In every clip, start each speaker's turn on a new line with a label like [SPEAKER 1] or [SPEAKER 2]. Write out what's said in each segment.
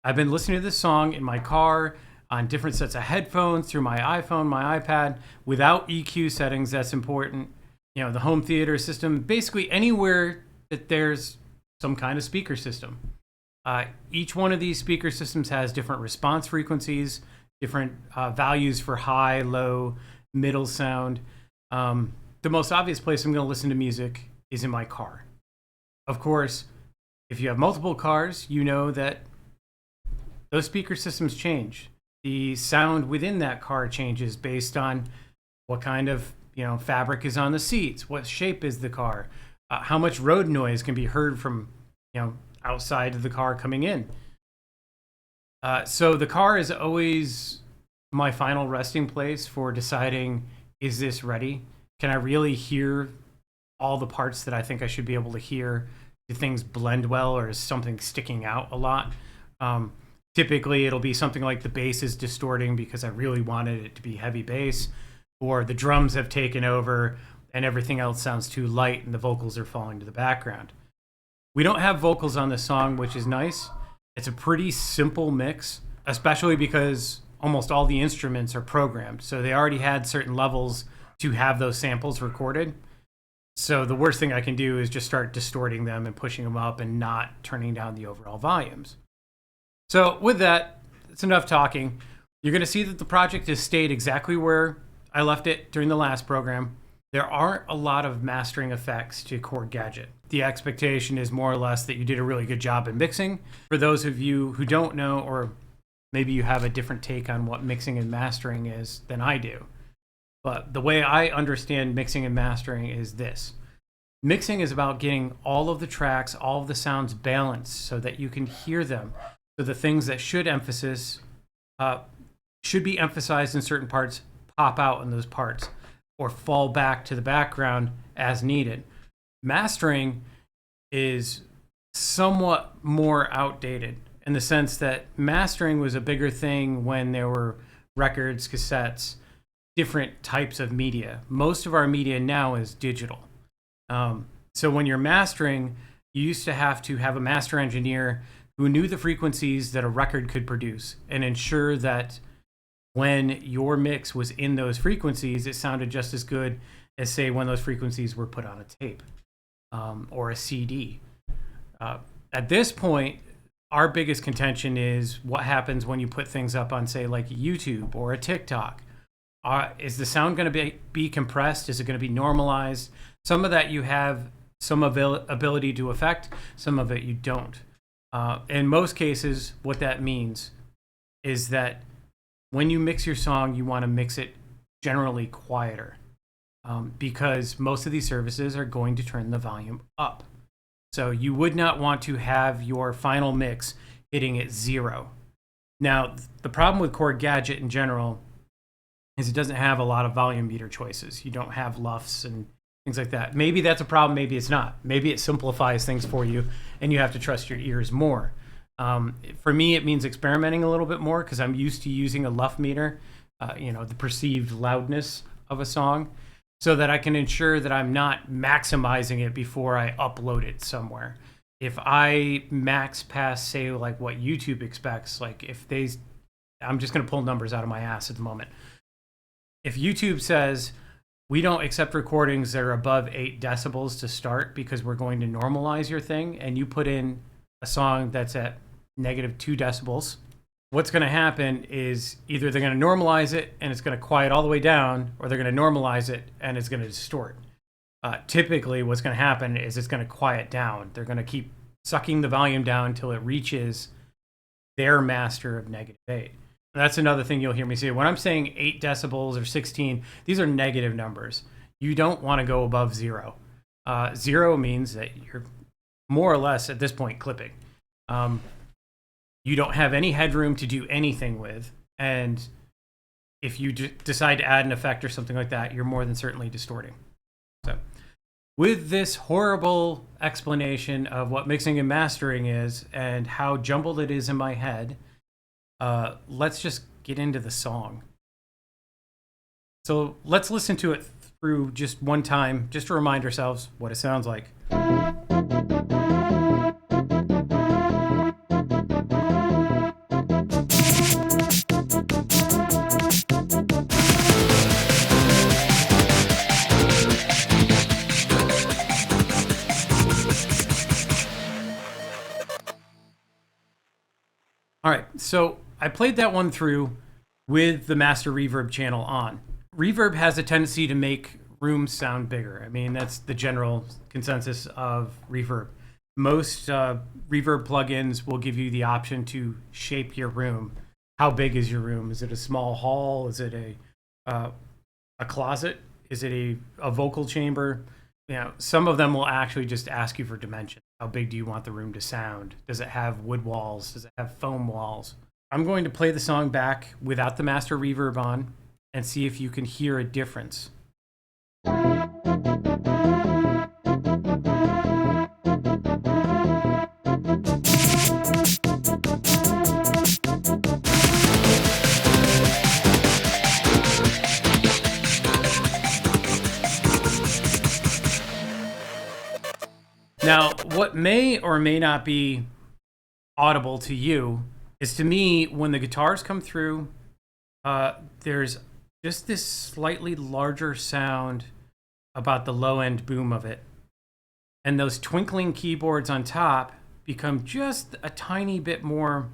[SPEAKER 1] I've been listening to this song in my car on different sets of headphones through my iPhone, my iPad, without EQ settings. That's important. You know, the home theater system, basically anywhere that there's some kind of speaker system. Each one of these speaker systems has different response frequencies, different values for high, low, middle sound. The most obvious place I'm going to listen to music is in my car. Of course, if you have multiple cars, you know that those speaker systems change. The sound within that car changes based on what kind of fabric is on the seats, what shape is the car, how much road noise can be heard from outside of the car coming in. So the car is always my final resting place for deciding, is this ready? Can I really hear all the parts that I think I should be able to hear? Do things blend well, or is something sticking out a lot? Typically, it'll be something like the bass is distorting because I really wanted it to be heavy bass, or the drums have taken over and everything else sounds too light and the vocals are falling to the background. We don't have vocals on this song, which is nice. It's a pretty simple mix, especially because almost all the instruments are programmed. So they already had certain levels to have those samples recorded. So the worst thing I can do is just start distorting them and pushing them up and not turning down the overall volumes. So with that, it's enough talking. You're going to see that the project has stayed exactly where I left it during the last program. There aren't a lot of mastering effects to Korg Gadget. The expectation is more or less that you did a really good job in mixing. For those of you who don't know, or maybe you have a different take on what mixing and mastering is than I do, but the way I understand mixing and mastering is this. Mixing is about getting all of the tracks, all of the sounds balanced so that you can hear them. So the things that should be emphasized in certain parts pop out in those parts or fall back to the background as needed. Mastering is somewhat more outdated in the sense that mastering was a bigger thing when there were records, cassettes, different types of media. Most of our media now is digital. So when you're mastering, you used to have a master engineer who knew the frequencies that a record could produce and ensure that when your mix was in those frequencies, it sounded just as good as, say, when those frequencies were put on a tape or a CD. At this point, our biggest contention is what happens when you put things up on, say, like YouTube or a TikTok. Is the sound going to be compressed? Is it going to be normalized? Some of that you have some ability to affect, some of it you don't. In most cases, what that means is that when you mix your song, you want to mix it generally quieter because most of these services are going to turn the volume up. So you would not want to have your final mix hitting at 0. Now, the problem with Korg Gadget in general is it doesn't have a lot of volume meter choices. You don't have LUFS and things like that. Maybe that's a problem, maybe it's not. Maybe it simplifies things for you and you have to trust your ears more. For me, it means experimenting a little bit more because I'm used to using a LUF meter, the perceived loudness of a song, so that I can ensure that I'm not maximizing it before I upload it somewhere. If I max past, say, like what YouTube expects, like I'm just going to pull numbers out of my ass at the moment. If YouTube says, we don't accept recordings that are above 8 decibels to start because we're going to normalize your thing, and you put in a song that's at -2 decibels, what's going to happen is either they're going to normalize it and it's going to quiet all the way down, or they're going to normalize it and it's going to distort. Typically, what's going to happen is it's going to quiet down. They're going to keep sucking the volume down until it reaches their master of -8. That's another thing you'll hear me say. When I'm saying 8 decibels or 16, these are negative numbers. You don't want to go above 0. 0 means that you're more or less at this point clipping. You don't have any headroom to do anything with. And if you decide to add an effect or something like that, you're more than certainly distorting. So with this horrible explanation of what mixing and mastering is and how jumbled it is in my head, let's just get into the song. So let's listen to it through just one time, just to remind ourselves what it sounds like. All right, so I played that one through with the master reverb channel on. Reverb has a tendency to make rooms sound bigger. I mean, that's the general consensus of reverb. Most reverb plugins will give you the option to shape your room. How big is your room? Is it a small hall? Is it a closet? Is it a vocal chamber? You know, some of them will actually just ask you for dimension. How big do you want the room to sound? Does it have wood walls? Does it have foam walls? I'm going to play the song back without the master reverb on and see if you can hear a difference. Now, what may or may not be audible to you is, to me, when the guitars come through, there's just this slightly larger sound about the low end boom of it. And those twinkling keyboards on top become just a tiny bit more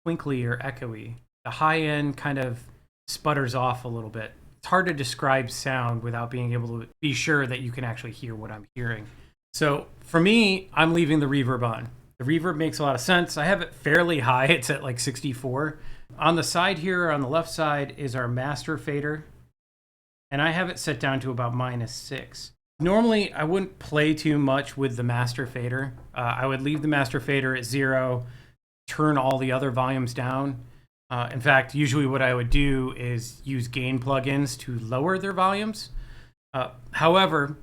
[SPEAKER 1] twinkly or echoey. The high end kind of sputters off a little bit. It's hard to describe sound without being able to be sure that you can actually hear what I'm hearing. So for me, I'm leaving the reverb on. The reverb makes a lot of sense. I have it fairly high. It's at like 64. On the side here, on the left side, is our master fader. And I have it set down to about -6. Normally, I wouldn't play too much with the master fader. I would leave the master fader at 0, turn all the other volumes down. In fact, usually what I would do is use gain plugins to lower their volumes. However,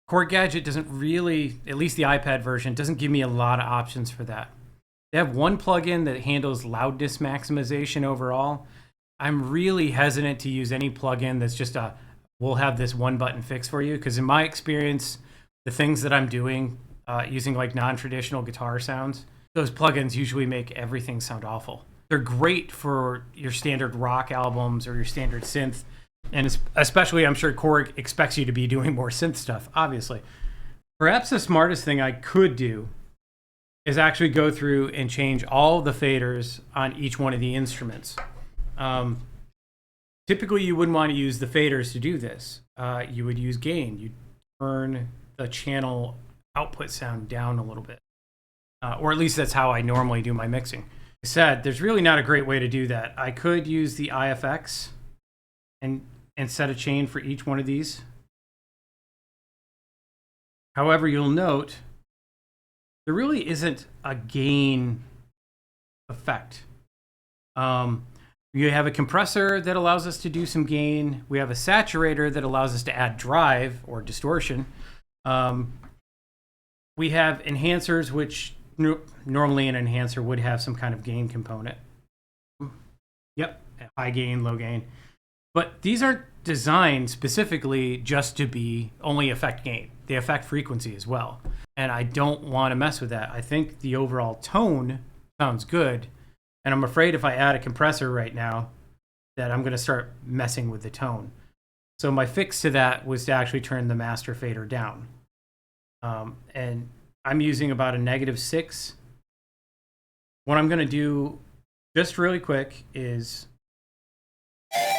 [SPEAKER 1] Korg Gadget doesn't really, at least the iPad version, doesn't give me a lot of options for that. They have one plugin that handles loudness maximization overall. I'm really hesitant to use any plugin that's just we'll have this one button fix for you, because in my experience, the things that I'm doing using like non-traditional guitar sounds, those plugins usually make everything sound awful. They're great for your standard rock albums or your standard synth. And especially, I'm sure Korg expects you to be doing more synth stuff, obviously. Perhaps the smartest thing I could do is actually go through and change all the faders on each one of the instruments. Typically, you wouldn't want to use the faders to do this. You would use gain. You'd turn the channel output sound down a little bit. Or at least that's how I normally do my mixing. Like I said, there's really not a great way to do that. I could use the IFX and set a chain for each one of these. However, you'll note there really isn't a gain effect. You have a compressor that allows us to do some gain. We have a saturator that allows us to add drive or distortion. We have enhancers, which normally an enhancer would have some kind of gain component. Yep, high gain, low gain. But these aren't designed specifically just to be only affect gain. They affect frequency as well. And I don't want to mess with that. I think the overall tone sounds good. And I'm afraid if I add a compressor right now, that I'm going to start messing with the tone. So my fix to that was to actually turn the master fader down. And I'm using about a -6. What I'm going to do just really quick is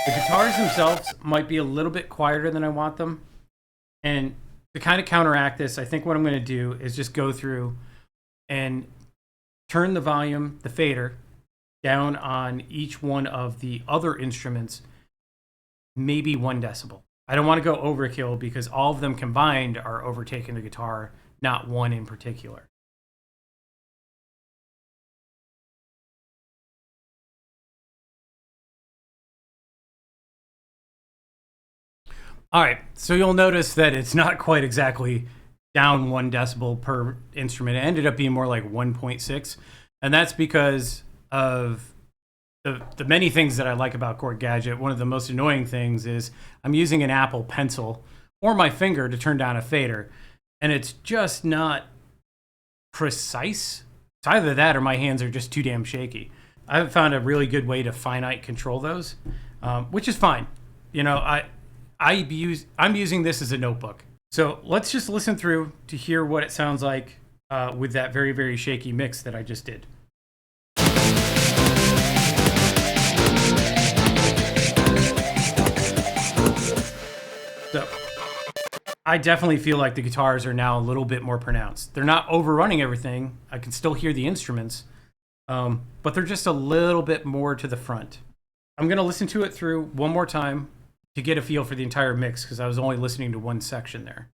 [SPEAKER 1] the guitars themselves might be a little bit quieter than I want them. And to kind of counteract this, I think what I'm going to do is just go through and turn the volume, the fader, down on each one of the other instruments, maybe 1 decibel. I don't want to go overkill because all of them combined are overtaking the guitar, not one in particular. All right, so you'll notice that it's not quite exactly down 1 decibel per instrument. It ended up being more like 1.6, and that's because of the many things that I like about Korg Gadget. One of the most annoying things is I'm using an Apple Pencil or my finger to turn down a fader, and it's just not precise. It's either that or my hands are just too damn shaky. I haven't found a really good way to finite control those, which is fine. You know, I'm using this as a notebook. So let's just listen through to hear what it sounds like with that very, very shaky mix that I just did. So I definitely feel like the guitars are now a little bit more pronounced. They're not overrunning everything. I can still hear the instruments, but they're just a little bit more to the front. I'm going to listen to it through one more time to get a feel for the entire mix, because I was only listening to one section there.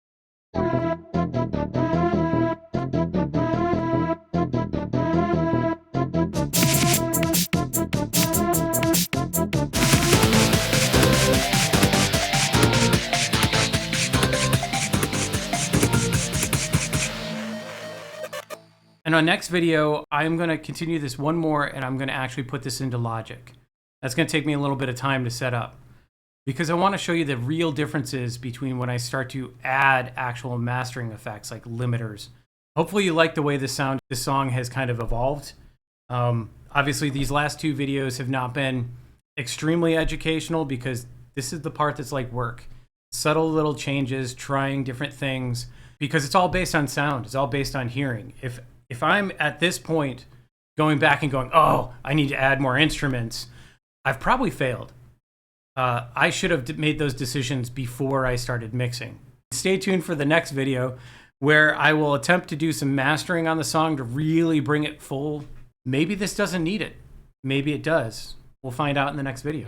[SPEAKER 1] In our next video, I'm going to continue this one more, and I'm going to actually put this into Logic. That's going to take me a little bit of time to set up, because I want to show you the real differences between when I start to add actual mastering effects like limiters. Hopefully you like the way this song has kind of evolved. Obviously, these last two videos have not been extremely educational, because this is the part that's like work. Subtle little changes, trying different things, because it's all based on sound. It's all based on hearing. If I'm at this point going back and going, oh, I need to add more instruments, I've probably failed. I should have made those decisions before I started mixing. Stay tuned for the next video, where I will attempt to do some mastering on the song to really bring it full. Maybe this doesn't need it. Maybe it does. We'll find out in the next video.